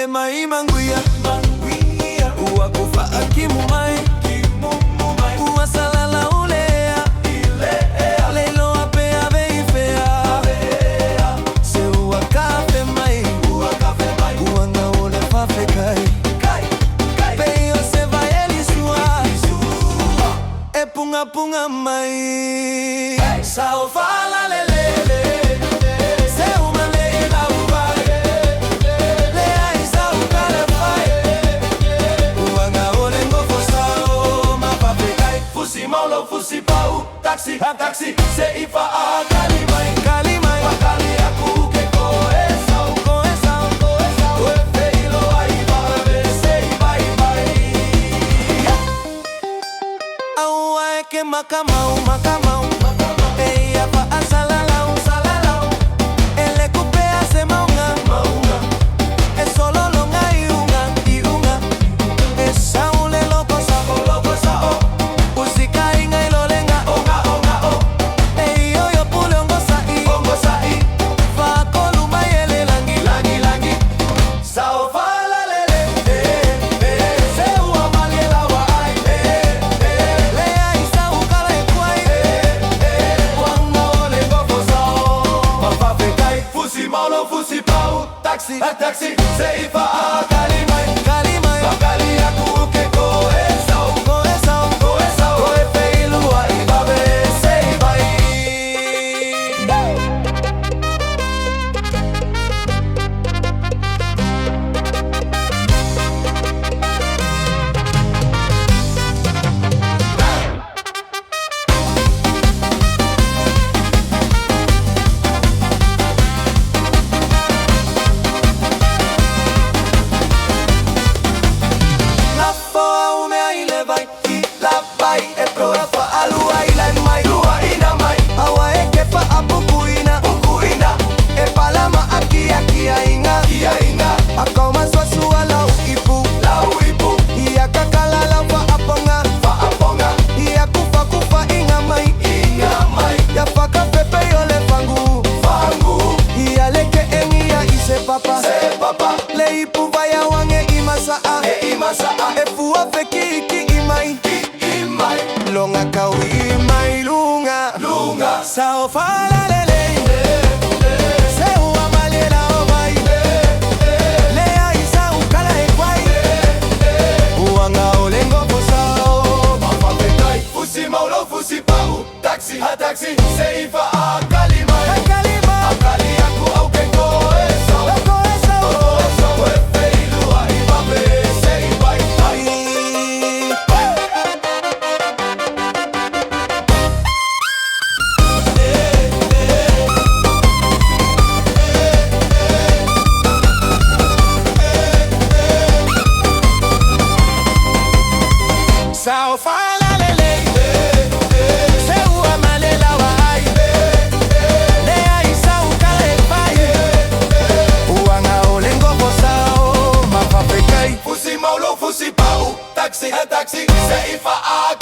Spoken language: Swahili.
mai manguia Uakufa akimu mai Uasalala ulea Leilo apea veifea Se uakafe mai Uanga ule fafe kai Peyo se vai elisua Punga punga mai Sao fala lelele Se umale ila ubaye Lea isa ukale faye Uanga olengo fosao Mapape kai Fusi maulo fusi pau Taxi, taxi Se ifa a kalimai Kalimai Wakali aku ke koe sao Koe sao, koe sao Koe feilo aibabe Se ibai bai Aua eke makamau, makamau Eia pa asalalau, salalau Ele kupea se maunga, maunga E solo longa iunga, iunga E saule loko sao Usika inga ilolenga, onga, onga, o Eio yo pule ongo sai Fako luma yele langi, langi, langi Sao fala lele, Se ua maliela wa ai, Lea isa ukala ekwai, Wanga olengo fosao Mafafe kai, fusi maulo fusi pau Taxi, taxi, se ifa a kalimai, kalimai Wakali aku ke koe sao, koe sao, koe sao Koe feilua ibabe, se ibai E proa fa alua ila mai lua ina mai Awa eke pa apukuina Pukuina E palama aki aki ainga Ia inga Akau maswa sualau ipu Lau ipu Ia kakala lau fa aponga Fa aponga Ia kufa kufa inga mai Inga mai Ya faka pepe yole fangu Fangu Ia leke engia ise papa Se papa Le ipu vaya wange imasaa E imasaa E fua feki iki imai Longa kawi mai lunga Lunga Sao fala lele Se ua maliela o mai Lea isa ukala ekwai Uanga olengo fosao Mafape kai Fusi maulo fusi pau Taxi, ha taxi Se ifa a kalimai A kali aku au ke koe sao Koe sao Koe feilua ibabe Se ibai Sao fala lele Se ua malela wa ai Lea isa ukale faye Uanga olengo fosao Mafape kai Fusi maulo fusi pau Taxi, taxi Se ifa a